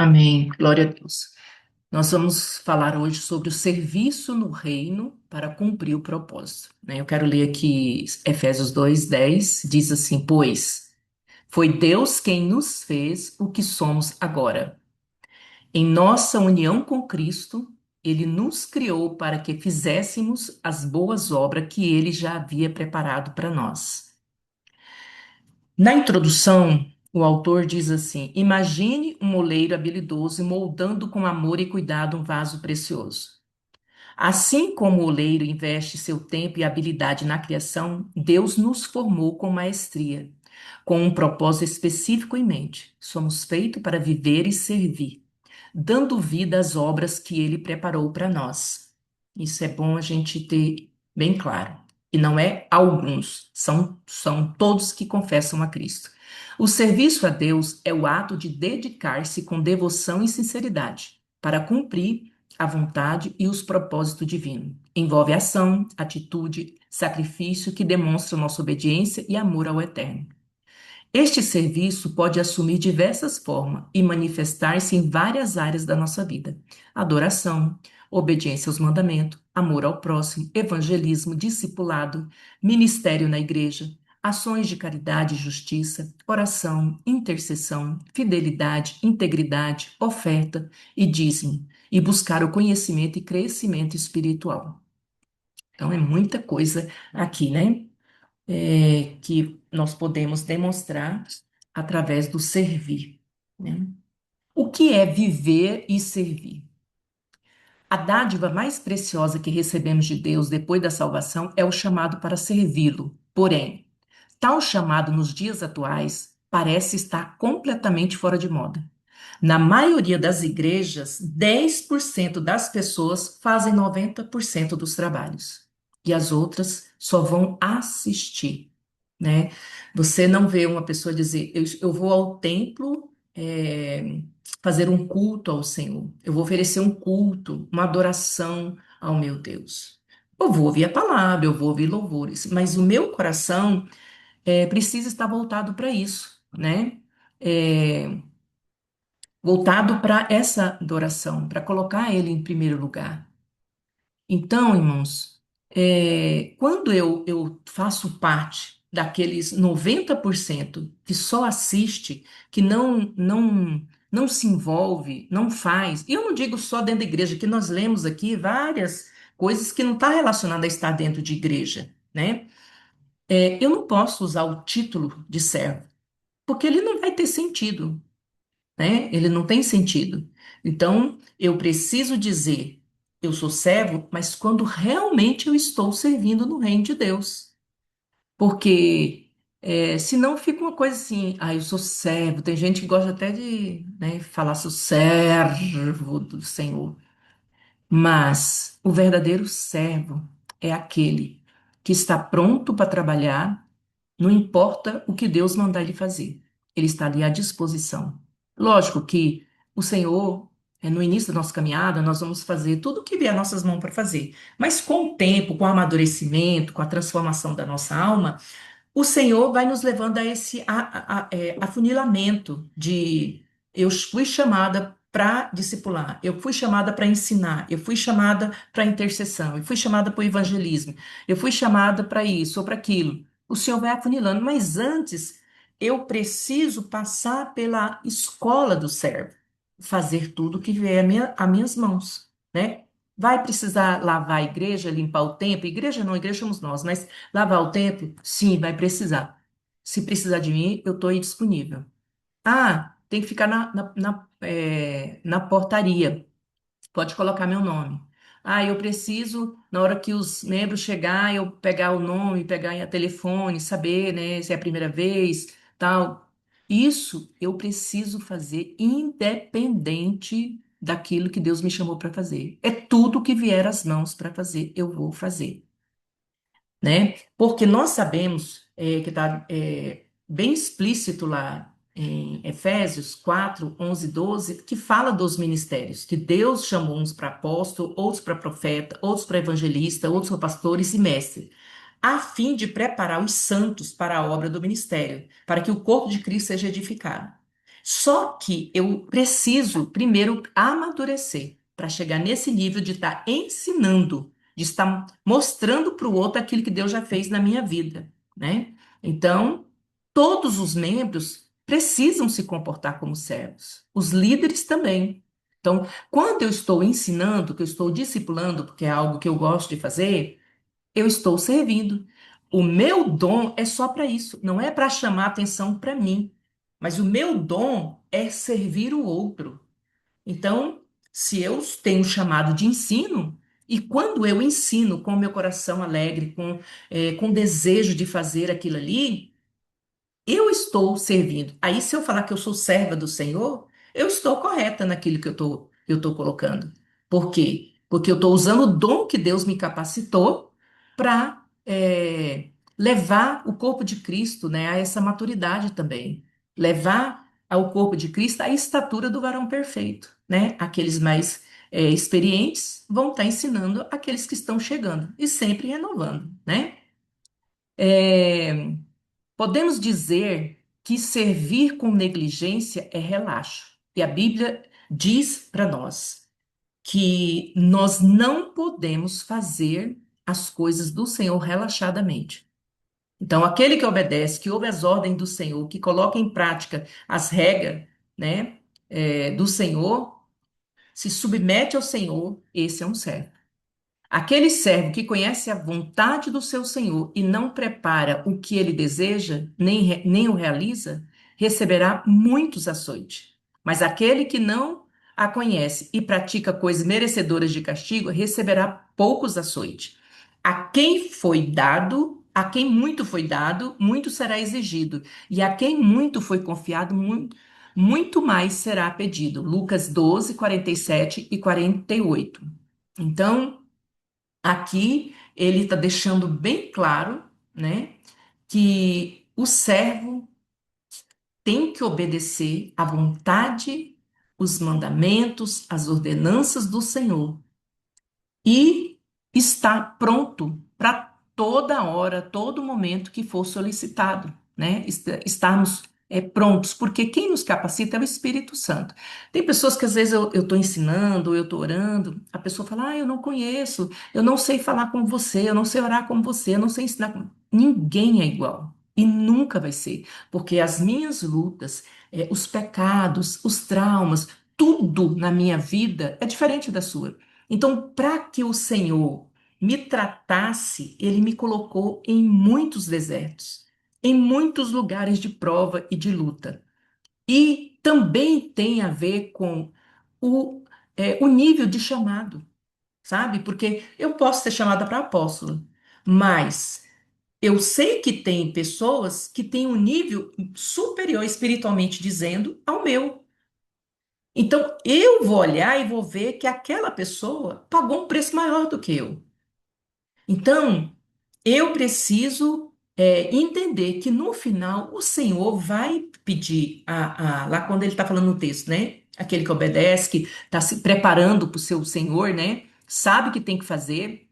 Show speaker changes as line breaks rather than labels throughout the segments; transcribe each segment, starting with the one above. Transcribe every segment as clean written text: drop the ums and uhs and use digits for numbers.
Amém. Glória a Deus. Nós vamos falar hoje sobre o serviço no reino para cumprir o propósito, né? Eu quero ler aqui Efésios 2:10, diz assim: Pois foi Deus quem nos fez o que somos agora. Em nossa união com Cristo, ele nos criou para que fizéssemos as boas obras que ele já havia preparado para nós. Na introdução, o autor diz assim: Imagine um moleiro habilidoso moldando com amor e cuidado um vaso precioso. Assim como o oleiro investe seu tempo e habilidade na criação, Deus nos formou com maestria, com um propósito específico em mente. Somos feitos para viver e servir, dando vida às obras que Ele preparou para nós. Isso é bom a gente ter bem claro. E não é alguns, são todos que confessam a Cristo. O serviço a Deus é o ato de dedicar-se com devoção e sinceridade para cumprir a vontade e os propósitos divinos. Envolve ação, atitude, sacrifício que demonstram nossa obediência e amor ao Eterno. Este serviço pode assumir diversas formas e manifestar-se em várias áreas da nossa vida: adoração, obediência aos mandamentos, amor ao próximo, evangelismo, discipulado, ministério na igreja, ações de caridade e justiça, oração, intercessão, fidelidade, integridade, oferta e dízimo, e buscar o conhecimento e crescimento espiritual. Então, é muita coisa aqui, né? Que nós podemos demonstrar através do servir, né? O que é viver e servir? A dádiva mais preciosa que recebemos de Deus depois da salvação é o chamado para servi-lo. Porém, tal chamado nos dias atuais parece estar completamente fora de moda. Na maioria das igrejas, 10% das pessoas fazem 90% dos trabalhos e as outras só vão assistir, né? Você não vê uma pessoa dizer, eu vou ao templo fazer um culto ao Senhor, eu vou oferecer um culto, uma adoração ao meu Deus. Eu vou ouvir a palavra, eu vou ouvir louvores, mas o meu coração precisa estar voltado para isso, né? É, voltado para essa adoração, para colocar Ele em primeiro lugar. Então, irmãos, quando eu faço parte daqueles 90% que só assiste, que não se envolve, não faz, e eu não digo só dentro da igreja, que nós lemos aqui várias coisas que não estão relacionadas a estar dentro de igreja, né? Eu não posso usar o título de servo, porque ele não vai ter sentido, né? Ele não tem sentido. Então, eu preciso dizer, eu sou servo, mas quando realmente eu estou servindo no reino de Deus. Porque senão fica uma coisa assim, ah, eu sou servo. Tem gente que gosta até de, né, falar sou servo do Senhor. Mas o verdadeiro servo é aquele que está pronto para trabalhar, não importa o que Deus mandar ele fazer, ele está ali à disposição. Lógico que o Senhor, no início da nossa caminhada, nós vamos fazer tudo o que vier às nossas mãos para fazer. Mas com o tempo, com o amadurecimento, com a transformação da nossa alma, o Senhor vai nos levando a esse afunilamento de eu fui chamada para discipular, eu fui chamada para ensinar, eu fui chamada para intercessão, eu fui chamada para o evangelismo, eu fui chamada para isso ou para aquilo. O Senhor vai afunilando, mas antes eu preciso passar pela escola do servo, fazer tudo que vier a minhas mãos, né? Vai precisar lavar a igreja, limpar o templo? Igreja não, igreja somos nós, mas lavar o templo? Sim, vai precisar. Se precisar de mim, eu estou aí disponível. Ah, tem que ficar na portaria. Pode colocar meu nome. Ah, eu preciso, na hora que os membros chegar, eu pegar o nome, pegar o telefone, saber, né, se é a primeira vez, tal. Isso eu preciso fazer independente daquilo que Deus me chamou para fazer. É tudo que vier às mãos para fazer, eu vou fazer, né? Porque nós sabemos que está bem explícito lá em Efésios 4, 11, 12, que fala dos ministérios, que Deus chamou uns para apóstolo, outros para profeta, outros para evangelista, outros para pastores e mestre, a fim de preparar os santos para a obra do ministério, para que o corpo de Cristo seja edificado. Só que eu preciso primeiro amadurecer para chegar nesse nível de estar ensinando, de estar mostrando para o outro aquilo que Deus já fez na minha vida, né? Então, todos os membros precisam se comportar como servos, os líderes também. Então, quando eu estou ensinando, que eu estou discipulando, porque é algo que eu gosto de fazer, eu estou servindo. O meu dom é só para isso, não é para chamar atenção para mim, mas o meu dom é servir o outro. Então, se eu tenho um chamado de ensino, e quando eu ensino com o meu coração alegre, com desejo de fazer aquilo ali, eu estou servindo. Aí, se eu falar que eu sou serva do Senhor, eu estou correta naquilo que eu tô colocando. Por quê? Porque eu estou usando o dom que Deus me capacitou para levar o corpo de Cristo, né, a essa maturidade também. Levar ao corpo de Cristo a estatura do varão perfeito, né? Aqueles mais experientes vão estar ensinando aqueles que estão chegando e sempre renovando, né? É, Podemos dizer que servir com negligência é relaxo. E a Bíblia diz para nós que nós não podemos fazer as coisas do Senhor relaxadamente. Então, aquele que obedece, que ouve as ordens do Senhor, que coloca em prática as regras, né, do Senhor, se submete ao Senhor, esse é um servo. Aquele servo que conhece a vontade do seu senhor e não prepara o que ele deseja, nem o realiza, receberá muitos açoites. Mas aquele que não a conhece e pratica coisas merecedoras de castigo, receberá poucos açoites. A quem muito foi dado, muito será exigido. E a quem muito foi confiado, muito, muito mais será pedido. Lucas 12, 47 e 48. Então, aqui ele está deixando bem claro, né, que o servo tem que obedecer à vontade, os mandamentos, as ordenanças do Senhor e estar pronto para toda hora, todo momento que for solicitado, né? Estarmos prontos, porque quem nos capacita é o Espírito Santo. Tem pessoas que às vezes eu estou ensinando, eu estou orando, a pessoa fala, eu não conheço, eu não sei falar com você, eu não sei orar como você, eu não sei ensinar. Ninguém é igual. E nunca vai ser, porque as minhas lutas, os pecados, os traumas, tudo na minha vida é diferente da sua. Então, para que o Senhor me tratasse, ele me colocou em muitos desertos, em muitos lugares de prova e de luta. E também tem a ver com o nível de chamado, sabe? Porque eu posso ser chamada para apóstolo, mas eu sei que tem pessoas que têm um nível superior, espiritualmente dizendo, ao meu. Então, eu vou olhar e vou ver que aquela pessoa pagou um preço maior do que eu. Então, eu preciso entender que no final o Senhor vai pedir, lá quando ele está falando no texto, né? Aquele que obedece, que está se preparando para o seu Senhor, né? Sabe o que tem que fazer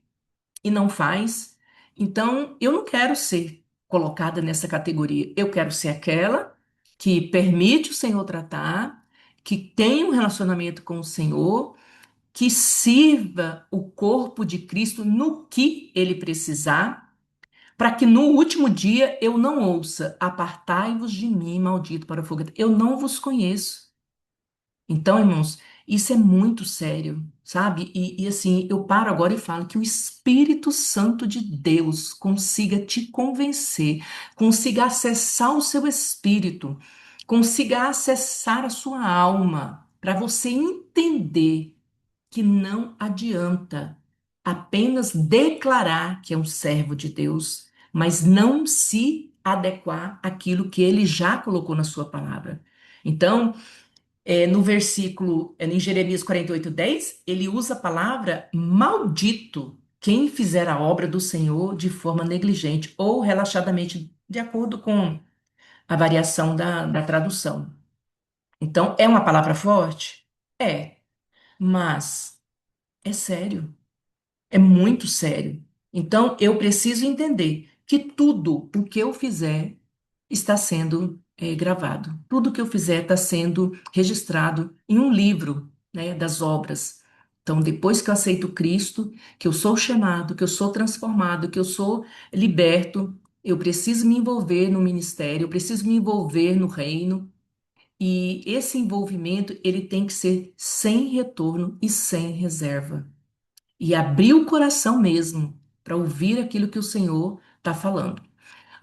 e não faz. Então, eu não quero ser colocada nessa categoria. Eu quero ser aquela que permite o Senhor tratar, que tem um relacionamento com o Senhor, que sirva o corpo de Cristo no que ele precisar, para que no último dia eu não ouça: apartai-vos de mim, maldito para o fogo. Eu não vos conheço. Então, irmãos, isso é muito sério, sabe? E assim, eu paro agora e falo que o Espírito Santo de Deus consiga te convencer, consiga acessar o seu espírito, consiga acessar a sua alma, para você entender que não adianta apenas declarar que é um servo de Deus, mas não se adequar àquilo que ele já colocou na sua palavra. Então, no versículo, em Jeremias 48:10, ele usa a palavra maldito quem fizer a obra do Senhor de forma negligente ou relaxadamente, de acordo com a variação da tradução. Então, é uma palavra forte? É, mas é sério. É muito sério. Então, eu preciso entender que tudo o que eu fizer está sendo gravado. Tudo que eu fizer está sendo registrado em um livro, né, das obras. Então, depois que eu aceito Cristo, que eu sou chamado, que eu sou transformado, que eu sou liberto, eu preciso me envolver no ministério, eu preciso me envolver no reino. E esse envolvimento, ele tem que ser sem retorno e sem reserva. E abrir o coração mesmo para ouvir aquilo que o Senhor está falando.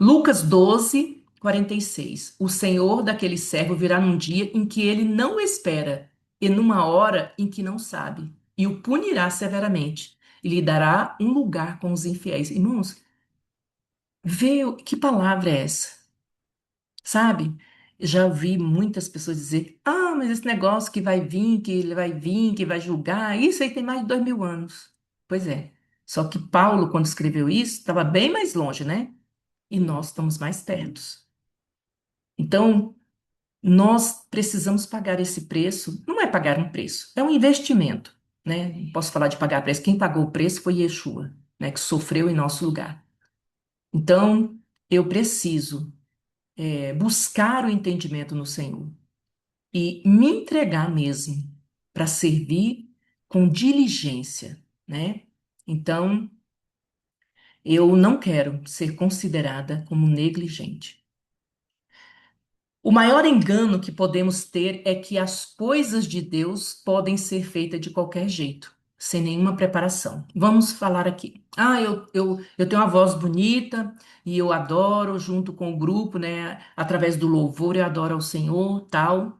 Lucas 12, 46. O Senhor daquele servo virá num dia em que ele não espera e numa hora em que não sabe, e o punirá severamente, e lhe dará um lugar com os infiéis. Irmãos, vê que palavra é essa, sabe? Já ouvi muitas pessoas dizer: ah, mas esse negócio que vai vir, que ele vai vir, que vai julgar, isso aí tem mais de 2000 anos. Pois é. Só que Paulo, quando escreveu isso, estava bem mais longe, né? E nós estamos mais perto. Então, nós precisamos pagar esse preço. Não é pagar um preço, é um investimento, né? Não posso falar de pagar preço. Quem pagou o preço foi Yeshua, né? Que sofreu em nosso lugar. Então, eu preciso buscar o entendimento no Senhor e me entregar mesmo para servir com diligência, né? Então, eu não quero ser considerada como negligente. O maior engano que podemos ter é que as coisas de Deus podem ser feitas de qualquer jeito, sem nenhuma preparação. Vamos falar aqui. Ah, eu tenho uma voz bonita e eu adoro junto com o grupo, né? Através do louvor, eu adoro ao Senhor, tal,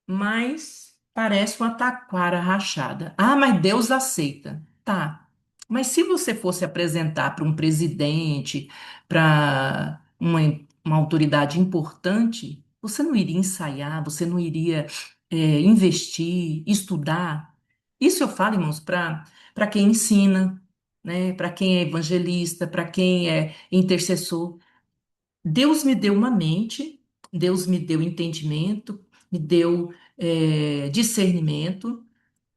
mas parece uma taquara rachada. Ah, mas Deus aceita. Tá. Mas se você fosse apresentar para um presidente, para uma autoridade importante, você não iria ensaiar, você não iria investir, estudar. Isso eu falo, irmãos, para quem ensina, né? Para quem é evangelista, para quem é intercessor. Deus me deu uma mente, Deus me deu entendimento, me deu discernimento,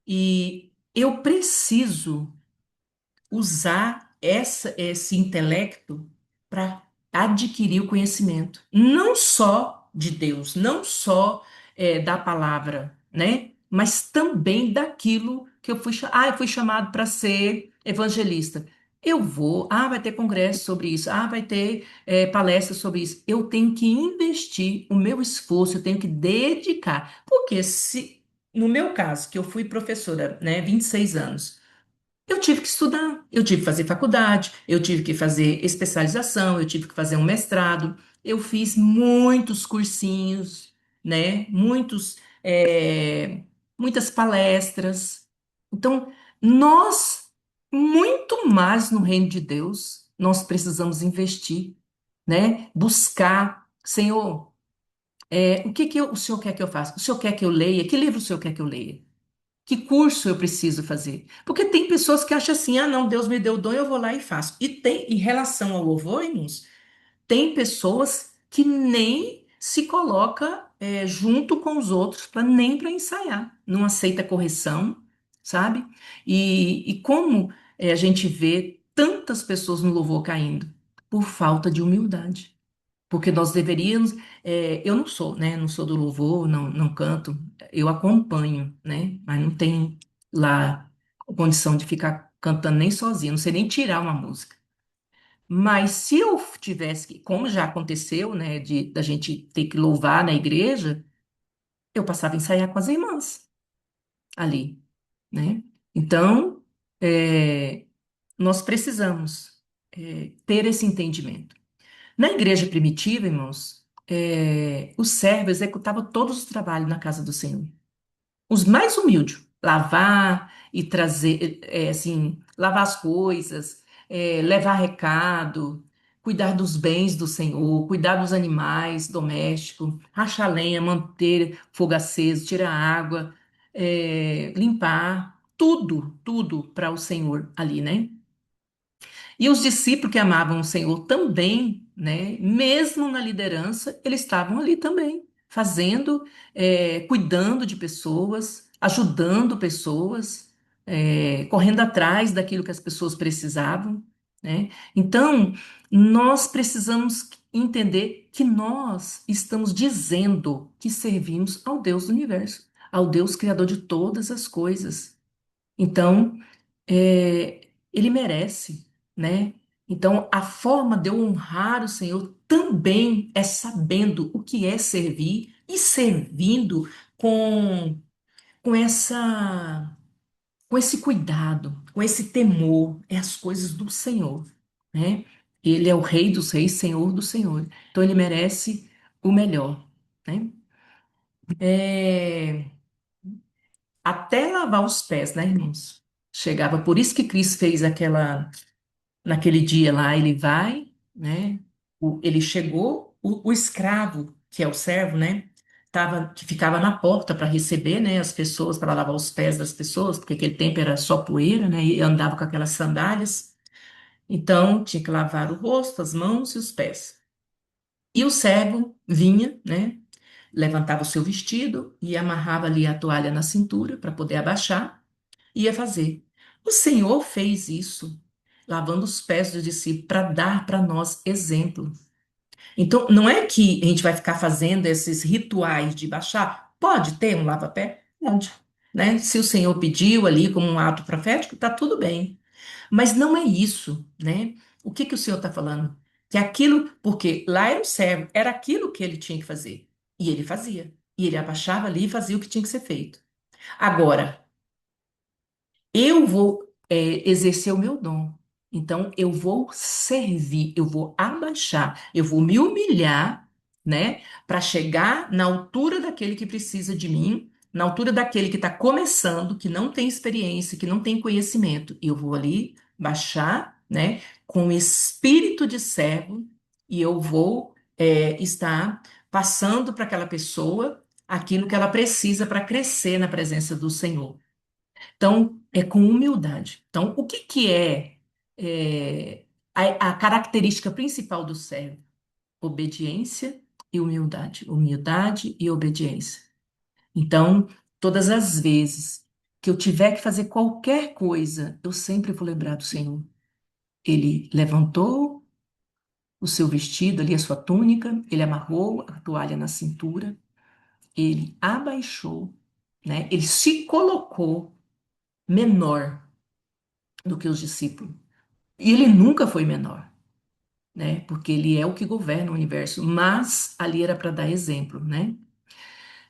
e eu preciso usar esse intelecto para adquirir o conhecimento, não só de Deus, não só da palavra, né? Mas também daquilo que eu fui chamado para ser evangelista. Eu vou, vai ter congresso sobre isso, vai ter palestra sobre isso. Eu tenho que investir o meu esforço, eu tenho que dedicar. Porque se, no meu caso, que eu fui professora, né, 26 anos, eu tive que estudar, eu tive que fazer faculdade, eu tive que fazer especialização, eu tive que fazer um mestrado. Eu fiz muitos cursinhos, né? Muitas palestras. Então, nós, muito mais no reino de Deus, nós precisamos investir, né? Buscar, Senhor, o que que o Senhor quer que eu faça? O Senhor quer que eu leia? Que livro o Senhor quer que eu leia? Que curso eu preciso fazer? Porque tem pessoas que acham assim: ah, não, Deus me deu o dom, eu vou lá e faço. E tem, em relação ao louvor, irmãos, tem pessoas que nem se coloca junto com os outros para nem para ensaiar, não aceita correção, sabe? E como a gente vê tantas pessoas no louvor caindo por falta de humildade. Porque nós deveríamos, eu não sou, né? Não sou do louvor, não canto, eu acompanho, né? Mas não tenho lá condição de ficar cantando nem sozinha, não sei nem tirar uma música. Mas se eu tivesse, como já aconteceu, né, da gente ter que louvar na igreja, eu passava a ensaiar com as irmãs ali, né? Então, nós precisamos, ter esse entendimento. Na igreja primitiva, irmãos, o servo executava todos os trabalhos na casa do Senhor. Os mais humildes, lavar e trazer, assim, lavar as coisas, levar recado, cuidar dos bens do Senhor, cuidar dos animais domésticos, rachar lenha, manter fogo aceso, tirar água, limpar, tudo para o Senhor ali, né? E os discípulos que amavam o Senhor também, né, mesmo na liderança, eles estavam ali também, fazendo, cuidando de pessoas, ajudando pessoas, correndo atrás daquilo que as pessoas precisavam. né? Então, nós precisamos entender que nós estamos dizendo que servimos ao Deus do universo, ao Deus criador de todas as coisas. Então, ele merece, né? Então, a forma de eu honrar o Senhor também é sabendo o que é servir e servindo com, com com esse cuidado, com esse temor, é as coisas do Senhor, né? Ele é o Rei dos Reis, Senhor do Senhor. Então, ele merece o melhor, né? É, até lavar os pés, né, irmãos? Chegava, por isso que Cristo fez naquele dia lá, ele vai, né? Ele chegou, o escravo, que é o servo, né? Que ficava na porta para receber, né, as pessoas, para lavar os pés das pessoas, porque aquele tempo era só poeira, né? E andava com aquelas sandálias. Então, tinha que lavar o rosto, as mãos e os pés. E o servo vinha, né? Levantava o seu vestido e amarrava ali a toalha na cintura para poder abaixar e ia fazer. O Senhor fez isso, lavando os pés dos discípulos para dar para nós exemplo. Então, não é que a gente vai ficar fazendo esses rituais de baixar. Pode ter um lava-pé? Pode. Né? Se o Senhor pediu ali como um ato profético, tá tudo bem. Mas não é isso, né? O que que o Senhor está falando? Que aquilo, porque lá era o servo, era aquilo que ele tinha que fazer. E ele fazia. E ele abaixava ali e fazia o que tinha que ser feito. Agora, eu vou exercer o meu dom. Então, eu vou servir, eu vou abaixar, eu vou me humilhar, né, para chegar na altura daquele que precisa de mim, na altura daquele que está começando, que não tem experiência, que não tem conhecimento. E eu vou ali baixar, né, com o espírito de servo, e eu vou estar passando para aquela pessoa aquilo que ela precisa para crescer na presença do Senhor. Então, é com humildade. Então, o que que é, a característica principal do servo? Obediência e humildade. Humildade e obediência. Então, todas as vezes que eu tiver que fazer qualquer coisa, eu sempre vou lembrar do Senhor. Ele levantou o seu vestido ali, a sua túnica, ele amarrou a toalha na cintura, ele abaixou, né? Ele se colocou menor do que os discípulos. E ele nunca foi menor, né? Porque ele é o que governa o universo, mas ali era para dar exemplo, né?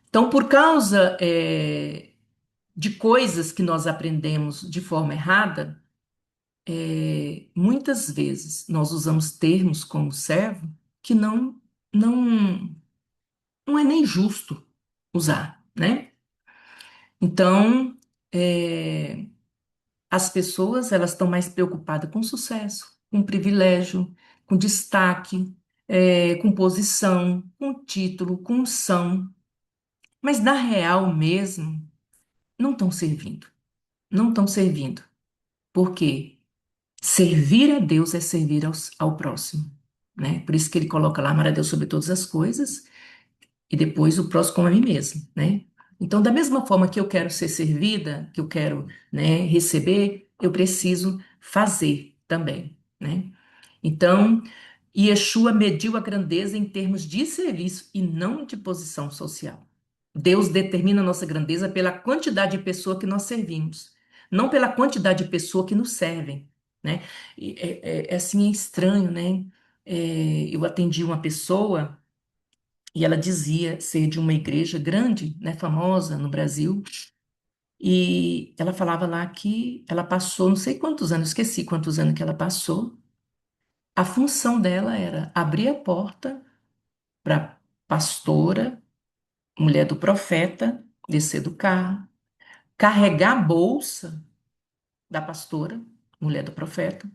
Então, por causa de coisas que nós aprendemos de forma errada, muitas vezes nós usamos termos como servo que não, não é nem justo usar, né? Então, é, as pessoas elas estão mais preocupadas com sucesso, com privilégio, com destaque, com posição, com título, com unção. Mas na real mesmo, não estão servindo. Não estão servindo. Por quê? Servir a Deus é servir ao próximo. Né? Por isso que ele coloca lá, amar a Deus sobre todas as coisas e depois o próximo como a mim mesmo, né? Então, da mesma forma que eu quero ser servida, que eu quero, né, receber, eu preciso fazer também, né? Então, Yeshua mediu a grandeza em termos de serviço e não de posição social. Deus determina a nossa grandeza pela quantidade de pessoa que nós servimos, não pela quantidade de pessoa que nos servem, né? É assim, é estranho, né? Eu atendi uma pessoa e ela dizia ser de uma igreja grande, né, famosa no Brasil, e ela falava lá que ela passou, não sei quantos anos, esqueci quantos anos que ela passou. A função dela era abrir a porta para pastora, mulher do profeta, descer do carro, carregar a bolsa da pastora, mulher do profeta.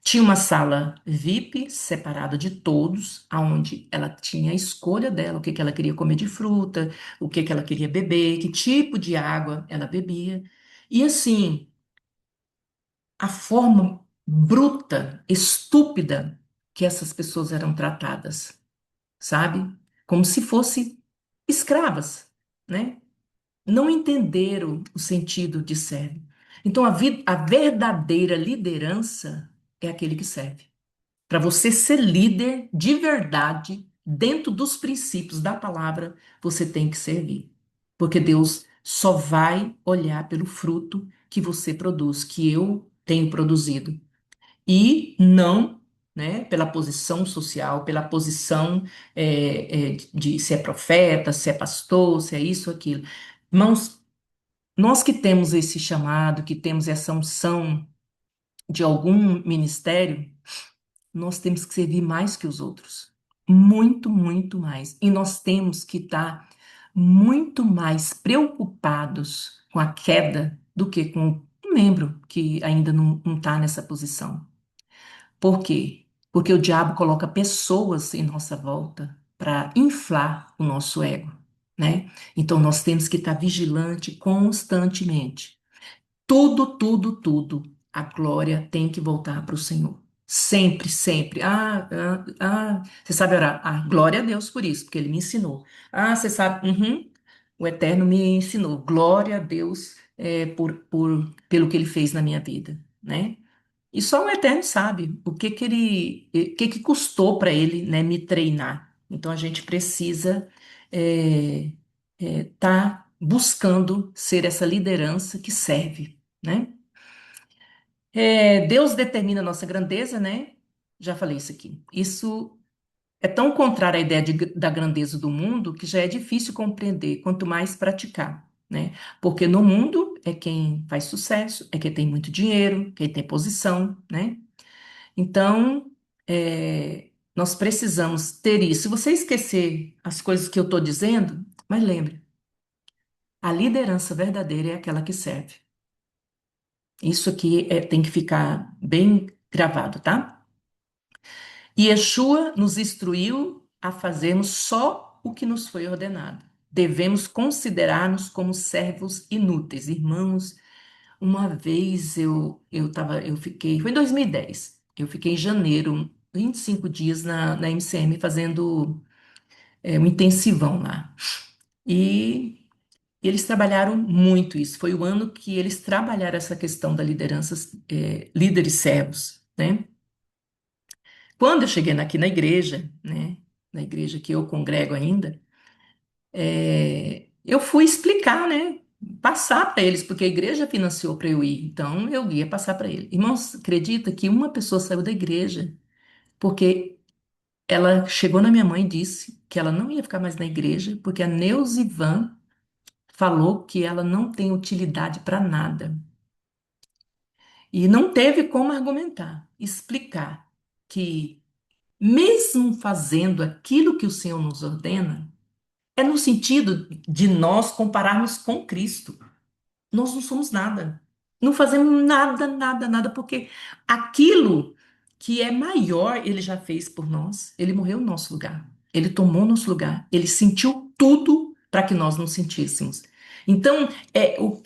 Tinha uma sala VIP separada de todos, aonde ela tinha a escolha dela, o que que ela queria comer de fruta, o que que ela queria beber, que tipo de água ela bebia. E assim, a forma bruta, estúpida que essas pessoas eram tratadas, sabe? Como se fossem escravas, né? Não entenderam o sentido de servo. Então, a verdadeira liderança é aquele que serve. Para você ser líder de verdade, dentro dos princípios da palavra, você tem que servir. Porque Deus só vai olhar pelo fruto que você produz, que eu tenho produzido. E não, né, pela posição social, pela posição de se é profeta, se é pastor, se é isso, aquilo. Irmãos, nós que temos esse chamado, que temos essa unção de algum ministério, nós temos que servir mais que os outros. Muito, muito mais. E nós temos que estar muito mais preocupados com a queda do que com um membro que ainda não está nessa posição. Por quê? Porque o diabo coloca pessoas em nossa volta para inflar o nosso ego, né? Então nós temos que estar vigilante constantemente. Tudo, tudo, tudo. A glória tem que voltar para o Senhor. Sempre, sempre. Você sabe orar? Ah, glória a Deus por isso, porque Ele me ensinou. Ah, você sabe? Uhum, o Eterno me ensinou. Glória a Deus pelo que Ele fez na minha vida, né? E só o Eterno sabe o que que custou para Ele, né, me treinar. Então a gente precisa tá buscando ser essa liderança que serve, né? Deus determina a nossa grandeza, né? Já falei isso aqui. Isso é tão contrário à ideia da grandeza do mundo que já é difícil compreender, quanto mais praticar, né? Porque no mundo é quem faz sucesso, é quem tem muito dinheiro, quem tem posição, né? Então, nós precisamos ter isso. Se você esquecer as coisas que eu estou dizendo, mas lembre, a liderança verdadeira é aquela que serve. Isso aqui tem que ficar bem gravado, tá? E Yeshua nos instruiu a fazermos só o que nos foi ordenado. Devemos considerar-nos como servos inúteis. Irmãos, uma vez eu fiquei, foi em 2010, eu fiquei em janeiro, 25 dias na MCM fazendo um intensivão lá. E eles trabalharam muito isso. Foi o ano que eles trabalharam essa questão da liderança, líderes servos, né? Quando eu cheguei aqui na igreja, né? Na igreja que eu congrego ainda, eu fui explicar, né? Passar para eles, porque a igreja financiou para eu ir, então eu ia passar para eles. Irmãos, acredita que uma pessoa saiu da igreja porque ela chegou na minha mãe e disse que ela não ia ficar mais na igreja, porque a Neuzivan falou que ela não tem utilidade para nada. E não teve como argumentar, explicar que, mesmo fazendo aquilo que o Senhor nos ordena, é no sentido de nós compararmos com Cristo. Nós não somos nada. Não fazemos nada, nada, nada, porque aquilo que é maior, ele já fez por nós. Ele morreu no nosso lugar. Ele tomou nosso lugar. Ele sentiu tudo para que nós não sentíssemos. Então,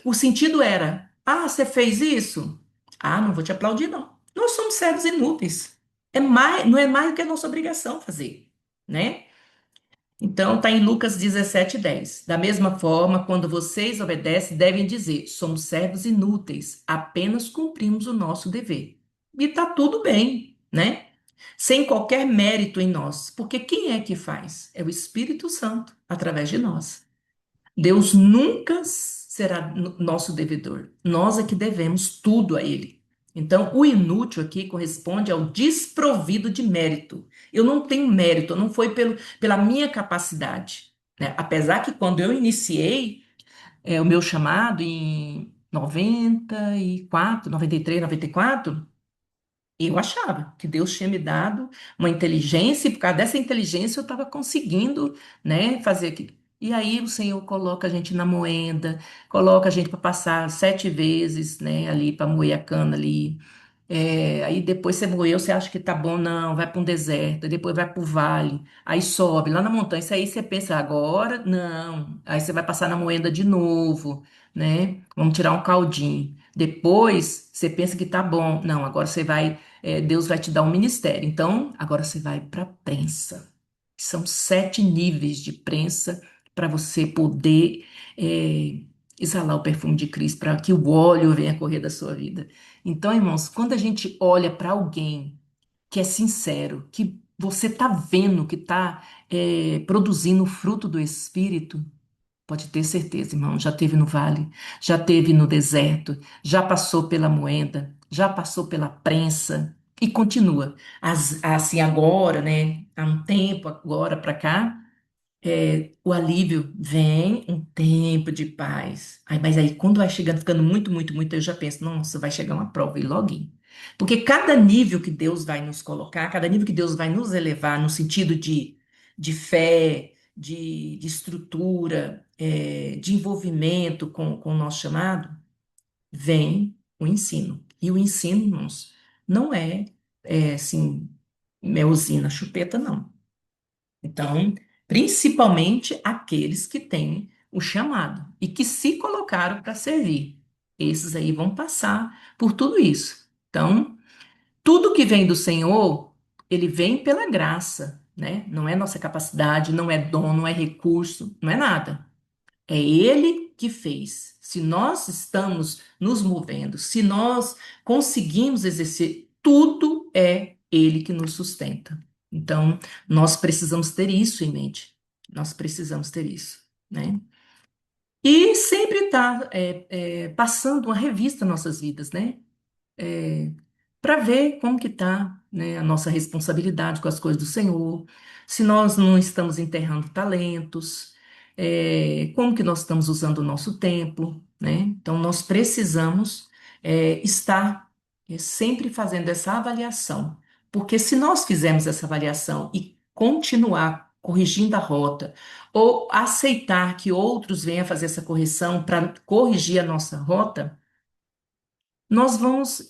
o sentido era: ah, você fez isso? Ah, não vou te aplaudir, não. Nós somos servos inúteis. Não é mais do que a nossa obrigação fazer, né? Então, está em Lucas 17:10. Da mesma forma, quando vocês obedecem, devem dizer: somos servos inúteis, apenas cumprimos o nosso dever. E está tudo bem, né? Sem qualquer mérito em nós, porque quem é que faz? É o Espírito Santo, através de nós. Deus nunca será nosso devedor. Nós é que devemos tudo a Ele. Então, o inútil aqui corresponde ao desprovido de mérito. Eu não tenho mérito, não foi pela minha capacidade, né? Apesar que quando eu iniciei o meu chamado em 93, 94, eu achava que Deus tinha me dado uma inteligência, e por causa dessa inteligência eu estava conseguindo, né, fazer aquilo. E aí o Senhor coloca a gente na moenda, coloca a gente para passar 7 vezes, né, ali para moer a cana ali. Aí depois você moeu, você acha que tá bom, não, vai para um deserto, aí depois vai para o vale, aí sobe lá na montanha. Isso aí você pensa, agora não. Aí você vai passar na moenda de novo, né? Vamos tirar um caldinho. Depois você pensa que tá bom, não, agora Deus vai te dar um ministério. Então, agora você vai para a prensa. São 7 níveis de prensa para você poder é, exalar o perfume de Cristo, para que o óleo venha correr da sua vida. Então, irmãos, quando a gente olha para alguém que é sincero, que você está vendo que está produzindo o fruto do Espírito, pode ter certeza, irmão, já teve no vale, já teve no deserto, já passou pela moenda, já passou pela prensa e continua. Assim, agora, né? Há um tempo agora para cá o alívio vem um tempo de paz. Mas aí, quando vai chegando, ficando muito, muito, muito, eu já penso, nossa, vai chegar uma prova e login. Porque cada nível que Deus vai nos colocar, cada nível que Deus vai nos elevar, no sentido de fé, de estrutura, de envolvimento com o nosso chamado, vem o ensino. E o ensino, irmãos, não é assim, melzinha na chupeta, não. Então, principalmente aqueles que têm o chamado e que se colocaram para servir. Esses aí vão passar por tudo isso. Então, tudo que vem do Senhor, ele vem pela graça, né? Não é nossa capacidade, não é dom, não é recurso, não é nada. É Ele que fez. Se nós estamos nos movendo, se nós conseguimos exercer, tudo é Ele que nos sustenta. Então, nós precisamos ter isso em mente. Nós precisamos ter isso, né? E sempre estar passando uma revista nas nossas vidas, né? Para ver como que está, né, a nossa responsabilidade com as coisas do Senhor, se nós não estamos enterrando talentos, como que nós estamos usando o nosso tempo, né? Então, nós precisamos estar sempre fazendo essa avaliação, porque se nós fizermos essa avaliação e continuar corrigindo a rota, ou aceitar que outros venham fazer essa correção para corrigir a nossa rota, nós vamos.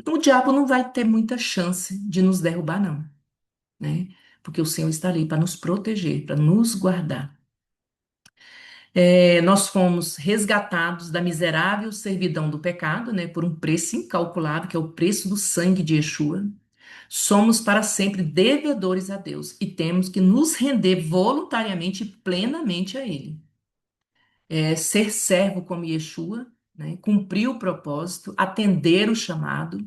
O diabo não vai ter muita chance de nos derrubar, não, né? Porque o Senhor está ali para nos proteger, para nos guardar. Nós fomos resgatados da miserável servidão do pecado, né? Por um preço incalculável, que é o preço do sangue de Yeshua. Somos para sempre devedores a Deus e temos que nos render voluntariamente e plenamente a Ele. Ser servo como Yeshua, né? Cumprir o propósito, atender o chamado.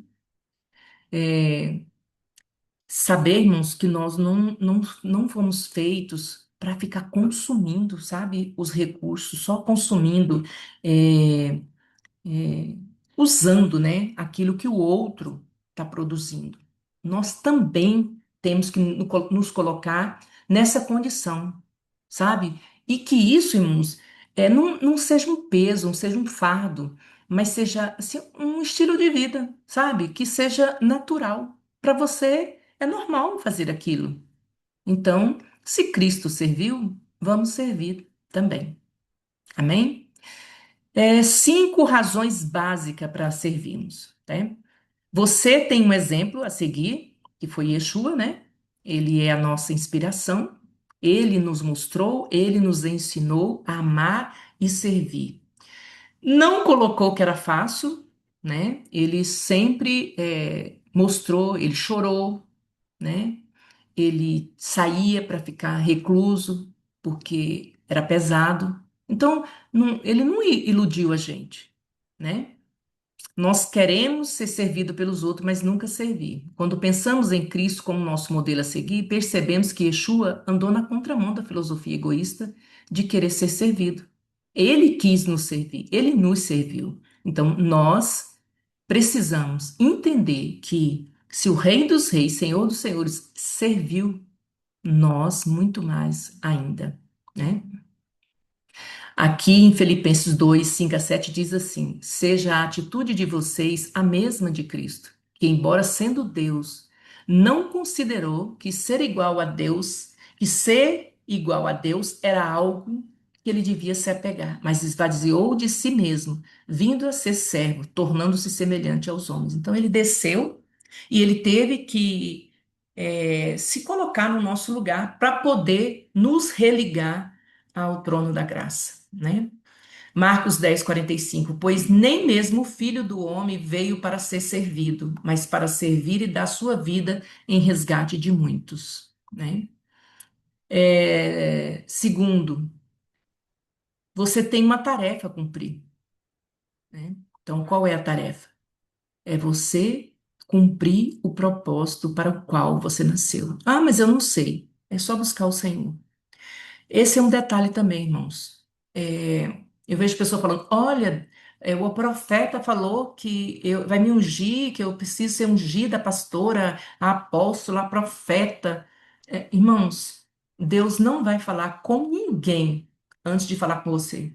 Sabermos que nós não fomos feitos para ficar consumindo, sabe, os recursos, só consumindo, é, é, usando, né, aquilo que o outro está produzindo. Nós também temos que nos colocar nessa condição, sabe? E que isso, irmãos, não seja um peso, não seja um fardo, mas seja assim, um estilo de vida, sabe? Que seja natural. Para você é normal fazer aquilo. Então, se Cristo serviu, vamos servir também. Amém? 5 razões básicas para servirmos, né? Você tem um exemplo a seguir, que foi Yeshua, né? Ele é a nossa inspiração. Ele nos mostrou, ele nos ensinou a amar e servir. Não colocou que era fácil, né? Ele sempre mostrou, ele chorou, né? Ele saía para ficar recluso, porque era pesado. Então, ele não iludiu a gente, né? Nós queremos ser servido pelos outros, mas nunca servir. Quando pensamos em Cristo como nosso modelo a seguir, percebemos que Yeshua andou na contramão da filosofia egoísta de querer ser servido. Ele quis nos servir, ele nos serviu. Então, nós precisamos entender que se o Rei dos Reis, Senhor dos Senhores, serviu, nós muito mais ainda, né? Aqui em Filipenses 2, 5 a 7 diz assim: Seja a atitude de vocês a mesma de Cristo, que, embora sendo Deus, não considerou que ser igual a Deus era algo que ele devia se apegar, mas esvaziou de si mesmo, vindo a ser servo, tornando-se semelhante aos homens. Então ele desceu e ele teve que se colocar no nosso lugar para poder nos religar ao trono da graça, né? Marcos 10, 45. Pois nem mesmo o Filho do Homem veio para ser servido, mas para servir e dar sua vida em resgate de muitos, né? Segundo, você tem uma tarefa a cumprir, né? Então, qual é a tarefa? É você cumprir o propósito para o qual você nasceu. Ah, mas eu não sei. É só buscar o Senhor. Esse é um detalhe também, irmãos. Eu vejo pessoas falando: olha, o profeta falou que vai me ungir, que eu preciso ser ungida, pastora, a apóstola, a profeta. Irmãos, Deus não vai falar com ninguém antes de falar com você.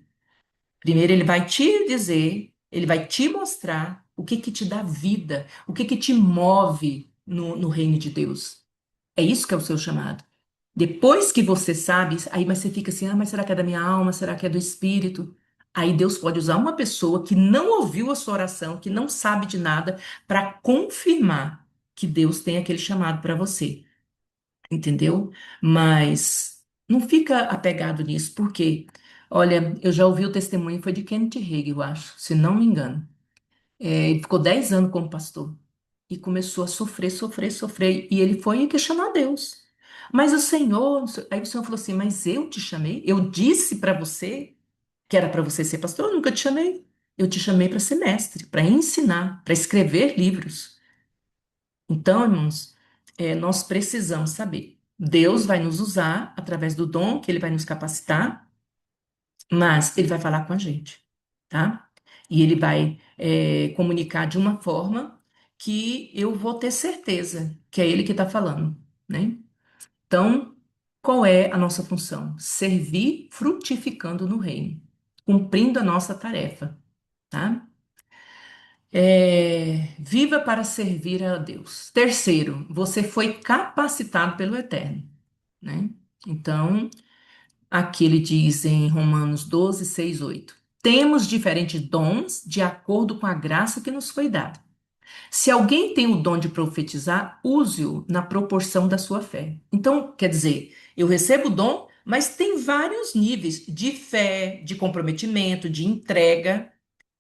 Primeiro, ele vai te dizer, ele vai te mostrar o que que te dá vida, o que que te move no reino de Deus. É isso que é o seu chamado. Depois que você sabe, aí mas você fica assim, ah, mas será que é da minha alma? Será que é do Espírito? Aí Deus pode usar uma pessoa que não ouviu a sua oração, que não sabe de nada, para confirmar que Deus tem aquele chamado para você, entendeu? Mas não fica apegado nisso, porque, olha, eu já ouvi o testemunho, foi de Kenneth Hagin, eu acho, se não me engano. Ele ficou 10 anos como pastor e começou a sofrer, sofrer, sofrer. E ele foi questionar a Deus. Mas o Senhor, aí o Senhor falou assim: Mas eu te chamei, eu disse para você que era para você ser pastor, eu nunca te chamei. Eu te chamei para ser mestre, para ensinar, para escrever livros. Então, irmãos, nós precisamos saber. Deus vai nos usar através do dom que Ele vai nos capacitar, mas Ele vai falar com a gente, tá? E Ele vai comunicar de uma forma que eu vou ter certeza que é Ele que está falando, né? Então, qual é a nossa função? Servir frutificando no reino, cumprindo a nossa tarefa, tá? Viva para servir a Deus. Terceiro, você foi capacitado pelo Eterno, né? Então, aqui ele diz em Romanos 12, 6, 8: Temos diferentes dons de acordo com a graça que nos foi dada. Se alguém tem o dom de profetizar, use-o na proporção da sua fé. Então, quer dizer, eu recebo o dom, mas tem vários níveis de fé, de comprometimento, de entrega.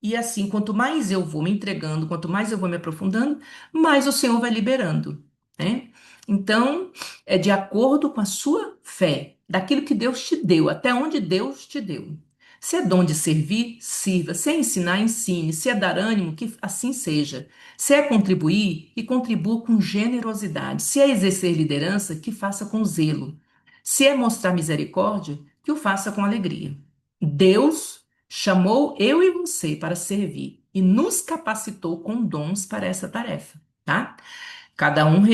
E assim, quanto mais eu vou me entregando, quanto mais eu vou me aprofundando, mais o Senhor vai liberando, né? Então, é de acordo com a sua fé, daquilo que Deus te deu, até onde Deus te deu. Se é dom de servir, sirva. Se é ensinar, ensine. Se é dar ânimo, que assim seja. Se é contribuir, que contribua com generosidade. Se é exercer liderança, que faça com zelo. Se é mostrar misericórdia, que o faça com alegria. Deus chamou eu e você para servir e nos capacitou com dons para essa tarefa, tá? Cada um,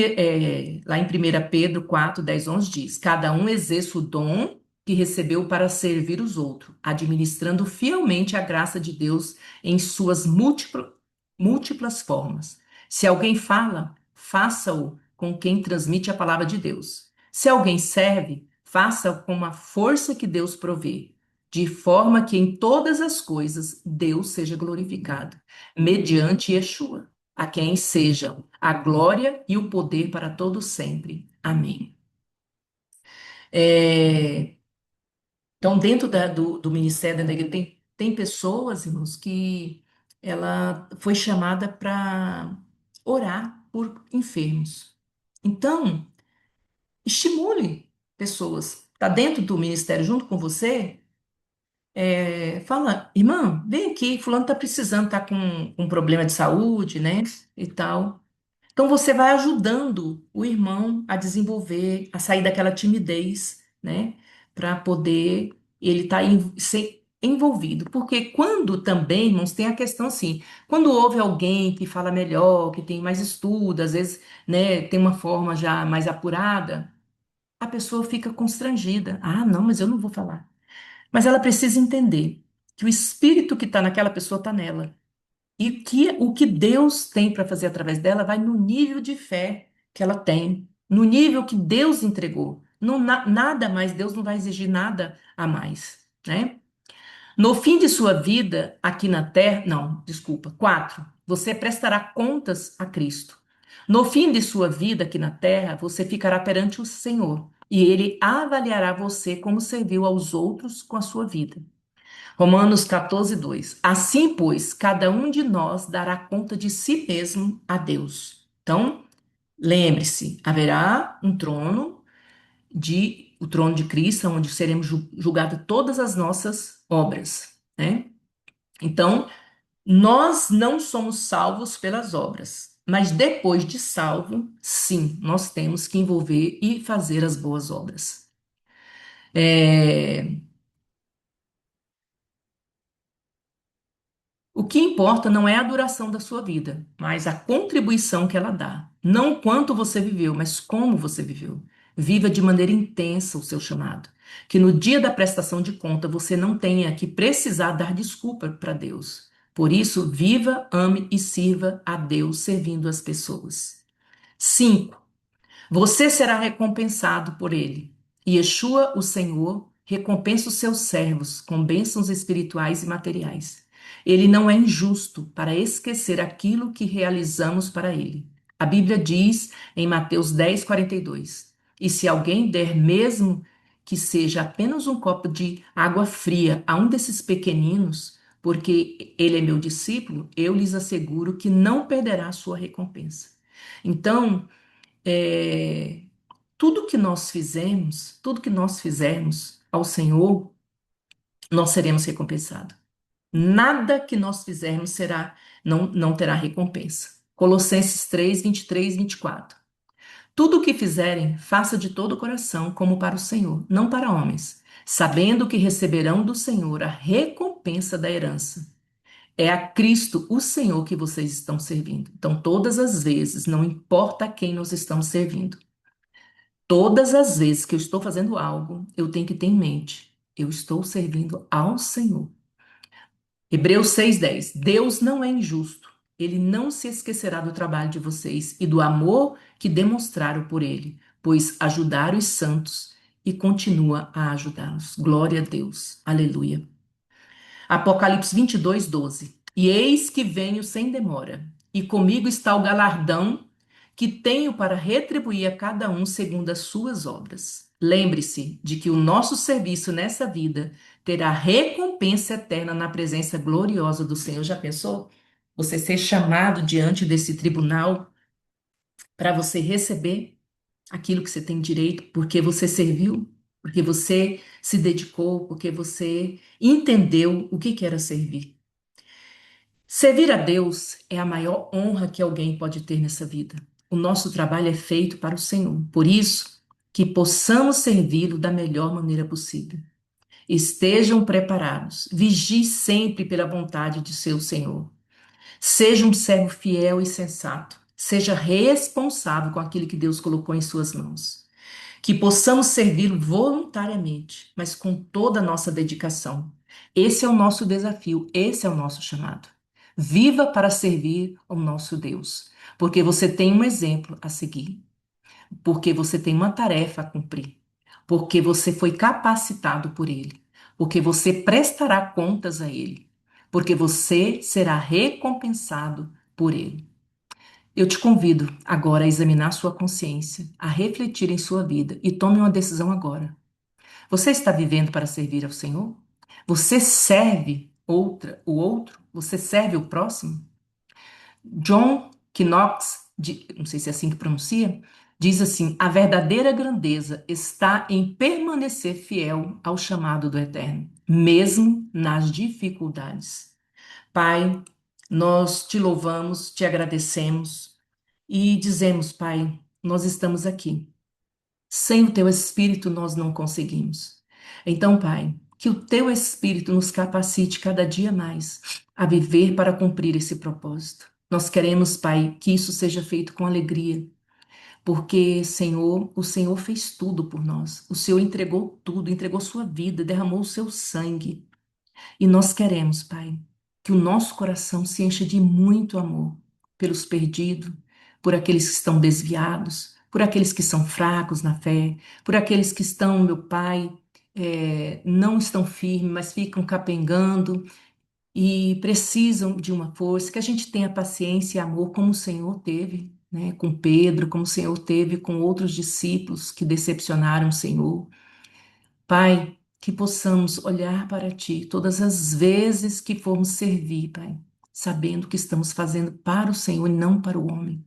lá em 1 Pedro 4, 10, 11 diz: Cada um exerce o dom que recebeu para servir os outros, administrando fielmente a graça de Deus em suas múltiplas formas. Se alguém fala, faça-o com quem transmite a palavra de Deus. Se alguém serve, faça-o com a força que Deus provê, de forma que em todas as coisas Deus seja glorificado, mediante Yeshua, a quem sejam a glória e o poder para todos sempre. Amém. É, então, dentro do Ministério da Igreja, tem pessoas, irmãos, que ela foi chamada para orar por enfermos. Então, estimule pessoas. Está dentro do ministério junto com você? Fala, irmã, vem aqui, fulano está precisando, está com um problema de saúde, né? E tal. Então você vai ajudando o irmão a desenvolver, a sair daquela timidez, né? Para poder ele estar ser envolvido. Porque quando também, irmãos, tem a questão assim, quando houve alguém que fala melhor, que tem mais estudo, às vezes, né, tem uma forma já mais apurada, a pessoa fica constrangida. Ah, não, mas eu não vou falar. Mas ela precisa entender que o espírito que está naquela pessoa está nela. E que o que Deus tem para fazer através dela vai no nível de fé que ela tem, no nível que Deus entregou. Não, nada mais, Deus não vai exigir nada a mais, né? No fim de sua vida aqui na terra, não, desculpa, 4, você prestará contas a Cristo. No fim de sua vida aqui na terra, você ficará perante o Senhor e ele avaliará você como serviu aos outros com a sua vida. Romanos 14, 2. Assim, pois, cada um de nós dará conta de si mesmo a Deus. Então, lembre-se, haverá um trono o trono de Cristo, onde seremos julgadas todas as nossas obras, né? Então, nós não somos salvos pelas obras, mas depois de salvo, sim, nós temos que envolver e fazer as boas obras. É, O que importa não é a duração da sua vida, mas a contribuição que ela dá. Não quanto você viveu, mas como você viveu. Viva de maneira intensa o seu chamado. Que no dia da prestação de conta você não tenha que precisar dar desculpa para Deus. Por isso, viva, ame e sirva a Deus servindo as pessoas. 5. Você será recompensado por ele. E Yeshua, o Senhor, recompensa os seus servos com bênçãos espirituais e materiais. Ele não é injusto para esquecer aquilo que realizamos para ele. A Bíblia diz em Mateus 10:42: E se alguém der mesmo que seja apenas um copo de água fria a um desses pequeninos, porque ele é meu discípulo, eu lhes asseguro que não perderá a sua recompensa. Então, é, tudo que nós fizermos ao Senhor, nós seremos recompensados. Nada que nós fizermos não terá recompensa. Colossenses 3, 23 e 24. Tudo o que fizerem, faça de todo o coração, como para o Senhor, não para homens, sabendo que receberão do Senhor a recompensa da herança. É a Cristo, o Senhor, que vocês estão servindo. Então, todas as vezes, não importa a quem nós estamos servindo. Todas as vezes que eu estou fazendo algo, eu tenho que ter em mente, eu estou servindo ao Senhor. Hebreus 6:10. Deus não é injusto. Ele não se esquecerá do trabalho de vocês e do amor que demonstraram por ele, pois ajudaram os santos e continua a ajudá-los. Glória a Deus. Aleluia. Apocalipse 22:12. E eis que venho sem demora, e comigo está o galardão que tenho para retribuir a cada um segundo as suas obras. Lembre-se de que o nosso serviço nessa vida terá recompensa eterna na presença gloriosa do Senhor. Já pensou? Você ser chamado diante desse tribunal para você receber aquilo que você tem direito, porque você serviu, porque você se dedicou, porque você entendeu o que era servir. Servir a Deus é a maior honra que alguém pode ter nessa vida. O nosso trabalho é feito para o Senhor. Por isso, que possamos servi-lo da melhor maneira possível. Estejam preparados. Vigie sempre pela vontade de seu Senhor. Seja um servo fiel e sensato. Seja responsável com aquilo que Deus colocou em suas mãos. Que possamos servi-lo voluntariamente, mas com toda a nossa dedicação. Esse é o nosso desafio, esse é o nosso chamado. Viva para servir ao nosso Deus, porque você tem um exemplo a seguir, porque você tem uma tarefa a cumprir, porque você foi capacitado por Ele, porque você prestará contas a Ele, porque você será recompensado por Ele. Eu te convido agora a examinar sua consciência, a refletir em sua vida e tome uma decisão agora. Você está vivendo para servir ao Senhor? Você serve o outro? Você serve o próximo? John Knox, não sei se é assim que pronuncia, diz assim: a verdadeira grandeza está em permanecer fiel ao chamado do Eterno, mesmo nas dificuldades. Pai, nós te louvamos, te agradecemos e dizemos, Pai, nós estamos aqui. Sem o teu Espírito nós não conseguimos. Então, Pai, que o teu Espírito nos capacite cada dia mais a viver para cumprir esse propósito. Nós queremos, Pai, que isso seja feito com alegria, porque, Senhor, o Senhor fez tudo por nós. O Senhor entregou tudo, entregou sua vida, derramou o seu sangue. E nós queremos, Pai, que o nosso coração se encha de muito amor pelos perdidos, por aqueles que estão desviados, por aqueles que são fracos na fé, por aqueles que estão, meu Pai, não estão firmes, mas ficam capengando e precisam de uma força, que a gente tenha paciência e amor como o Senhor teve, né, com Pedro, como o Senhor teve com outros discípulos que decepcionaram o Senhor. Pai, que possamos olhar para Ti todas as vezes que formos servir, Pai, sabendo que estamos fazendo para o Senhor e não para o homem.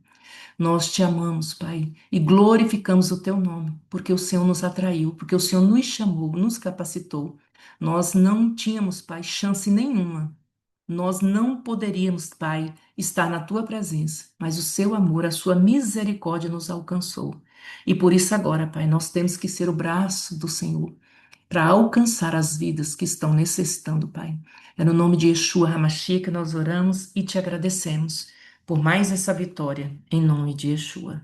Nós te amamos, Pai, e glorificamos o teu nome, porque o Senhor nos atraiu, porque o Senhor nos chamou, nos capacitou. Nós não tínhamos, Pai, chance nenhuma. Nós não poderíamos, Pai, estar na tua presença, mas o seu amor, a sua misericórdia nos alcançou. E por isso agora, Pai, nós temos que ser o braço do Senhor para alcançar as vidas que estão necessitando, Pai. É no nome de Yeshua HaMashiach que nós oramos e te agradecemos por mais essa vitória, em nome de Yeshua.